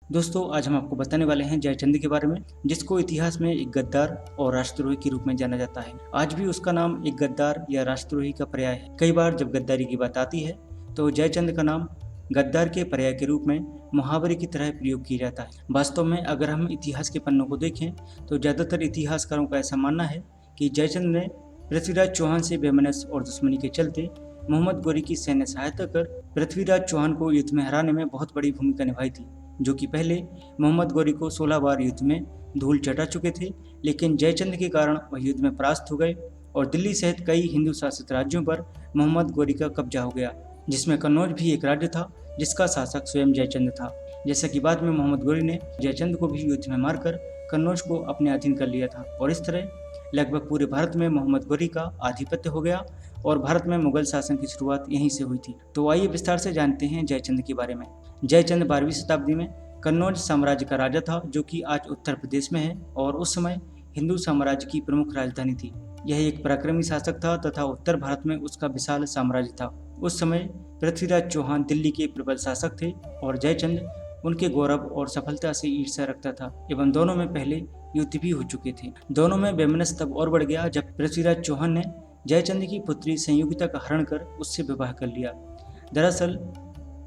दोस्तों आज हम आपको बताने वाले हैं जयचंद के बारे में, जिसको इतिहास में एक गद्दार और राष्ट्रद्रोही के रूप में जाना जाता है। आज भी उसका नाम एक गद्दार या राष्ट्रद्रोही का पर्याय है। कई बार जब गद्दारी की बात आती है तो जयचंद का नाम गद्दार के पर्याय के रूप में मुहावरे की तरह प्रयोग किया जाता है। वास्तव में अगर हम इतिहास के पन्नों को देखें तो ज्यादातर इतिहासकारों का ऐसा मानना है कि जयचंद ने पृथ्वीराज चौहान से बेमनस और दुश्मनी के चलते मोहम्मद गोरी की सैन्य सहायता कर पृथ्वीराज चौहान को युद्ध में हराने में बहुत बड़ी भूमिका निभाई थी, जो कि पहले मोहम्मद गोरी को 16 बार युद्ध में धूल चटा चुके थे। लेकिन जयचंद के कारण वह युद्ध में परास्त हो गए और दिल्ली सहित कई हिंदू शासित राज्यों पर मोहम्मद गोरी का कब्जा हो गया, जिसमें कन्नौज भी एक राज्य था जिसका शासक स्वयं जयचंद था। जैसा कि बाद में मोहम्मद गोरी ने जयचंद को भी युद्ध में मारकर कन्नौज को अपने अधीन कर लिया था और इस तरह लगभग पूरे भारत में मोहम्मद गोरी का आधिपत्य हो गया और भारत में मुगल शासन की शुरुआत यहीं से हुई थी। तो आइए विस्तार से जानते हैं जयचंद के बारे में। जयचंद 12वीं शताब्दी में कन्नौज साम्राज्य का राजा था, जो कि आज उत्तर प्रदेश में है और उस समय हिंदू साम्राज्य की प्रमुख राजधानी थी। यह एक पराक्रमी शासक था तथा उत्तर भारत में उसका विशाल साम्राज्य था। उस समय पृथ्वीराज चौहान दिल्ली के प्रबल शासक थे और जयचंद उनके गौरव और सफलता से ईर्ष्या रखता था एवं दोनों में पहले युद्ध भी हो चुके थे। दोनों में बेमनस तब और बढ़ गया जब पृथ्वीराज चौहान ने जयचंद की पुत्री संयोगिता का हरण कर उससे विवाह कर लिया। दरअसल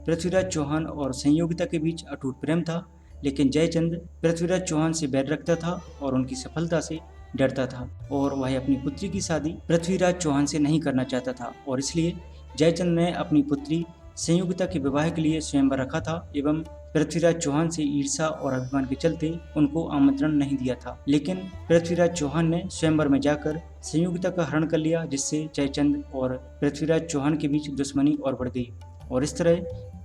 पृथ्वीराज चौहान और संयोगिता के बीच अटूट प्रेम था, लेकिन जयचंद पृथ्वीराज चौहान से बैर रखता था और उनकी सफलता से डरता था और वह अपनी पुत्री की शादी पृथ्वीराज चौहान से नहीं करना चाहता था और इसलिए जयचंद ने अपनी पुत्री संयोगिता के विवाह के लिए स्वयंवर रखा था एवं पृथ्वीराज चौहान से ईर्ष्या और अभिमान के चलते उनको आमंत्रण नहीं दिया था। लेकिन पृथ्वीराज चौहान ने स्वयंवर में जाकर संयोगिता का हरण कर लिया, जिससे जयचंद और पृथ्वीराज चौहान के बीच दुश्मनी और बढ़ गई और इस तरह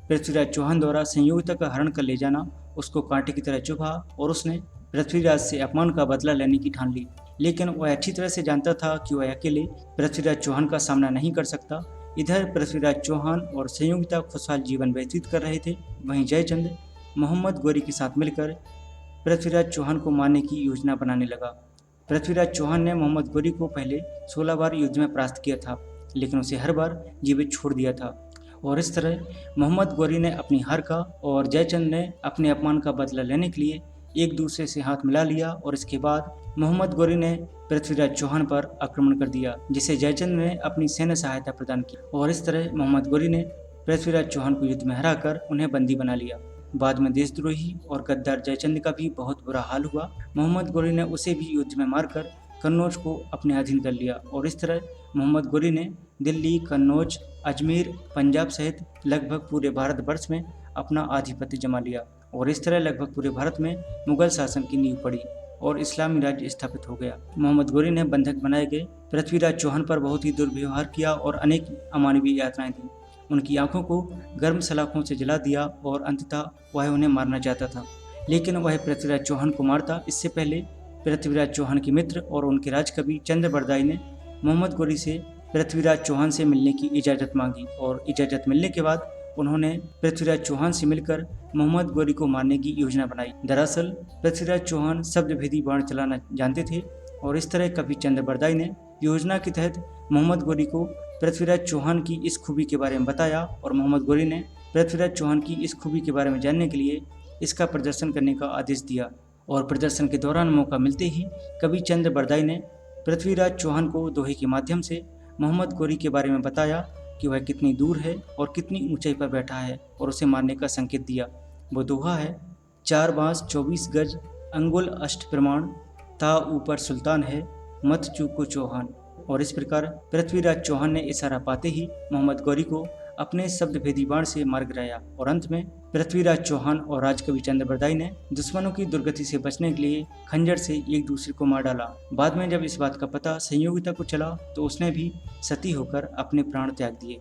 पृथ्वीराज चौहान द्वारा संयोगिता का हरण कर ले जाना उसको कांटे की तरह चुभा और उसने पृथ्वीराज से अपमान का बदला लेने की ठान ली। लेकिन वह अच्छी तरह से जानता था कि वह अकेले पृथ्वीराज चौहान का सामना नहीं कर सकता। इधर पृथ्वीराज चौहान और संयोगिता खुशहाल जीवन व्यतीत कर रहे थे, वहीं जयचंद मोहम्मद गोरी के साथ मिलकर पृथ्वीराज चौहान को मारने की योजना बनाने लगा। पृथ्वीराज चौहान ने मोहम्मद गोरी को पहले 16 बार युद्ध में परास्त किया था, लेकिन उसे हर बार जीवित छोड़ दिया था और इस तरह मोहम्मद गोरी ने अपनी हार का और जयचंद ने अपने अपमान का बदला लेने के लिए एक दूसरे से हाथ मिला लिया और इसके बाद मोहम्मद गोरी ने पृथ्वीराज चौहान पर आक्रमण कर दिया, जिसे जयचंद ने अपनी सैन्य सहायता प्रदान की और इस तरह मोहम्मद गोरी ने पृथ्वीराज चौहान को युद्ध में हराकर उन्हें बंदी बना लिया। बाद में देशद्रोही और गद्दार जयचंद का भी बहुत बुरा हाल हुआ। मोहम्मद गोरी ने उसे भी युद्ध में मारकर कन्नौज को अपने अधीन कर लिया और इस तरह मोहम्मद गोरी ने दिल्ली, कन्नौज, अजमेर, पंजाब सहित लगभग पूरे भारतवर्ष में अपना आधिपत्य जमा लिया और इस तरह लगभग पूरे भारत में मुगल शासन की नींव पड़ी और इस्लामी राज्य स्थापित हो गया। मोहम्मद गोरी ने बंधक बनाए गए पृथ्वीराज चौहान पर बहुत ही दुर्व्यवहार किया और अनेक अमानवीय यातनाएं दी। उनकी आंखों को गर्म सलाखों से जला दिया और अंततः वह उन्हें मारना चाहता था, लेकिन वह पृथ्वीराज चौहान को मारता इससे पहले पृथ्वीराज चौहान के मित्र और उनके राजकवि चंद्रबरदाई ने मोहम्मद गोरी से पृथ्वीराज चौहान से मिलने की इजाज़त मांगी और इजाज़त मिलने के बाद उन्होंने पृथ्वीराज चौहान से मिलकर मोहम्मद गोरी को मारने की योजना बनाई। दरअसल पृथ्वीराज चौहान शब्दभेदी बाण चलाना जानते थे और इस तरह कवि चंद्रबरदाई ने योजना के तहत मोहम्मद गोरी को पृथ्वीराज चौहान की इस खूबी के बारे में बताया और मोहम्मद गोरी ने पृथ्वीराज चौहान की इस खूबी के बारे में जानने के लिए इसका प्रदर्शन करने का आदेश दिया और प्रदर्शन के दौरान मौका मिलते ही कवि चंद्रबरदाई ने पृथ्वीराज चौहान को दोहे के माध्यम से मोहम्मद गोरी के बारे में बताया कि वह कितनी दूर है और कितनी ऊंचाई पर बैठा है और उसे मारने का संकेत दिया। वो दोहा है, 4 बांस 24 गज अंगुल अष्ट प्रमाण, ता ऊपर सुल्तान है मत चूको चौहान। और इस प्रकार पृथ्वीराज चौहान ने इशारा पाते ही मोहम्मद गोरी को अपने शब्दभेदी बाण से मार गिराया और अंत में पृथ्वीराज चौहान और राजकवि चंद्रबरदाई ने दुश्मनों की दुर्गति से बचने के लिए खंजर से एक दूसरे को मार डाला। बाद में जब इस बात का पता संयोगिता को चला तो उसने भी सती होकर अपने प्राण त्याग दिए।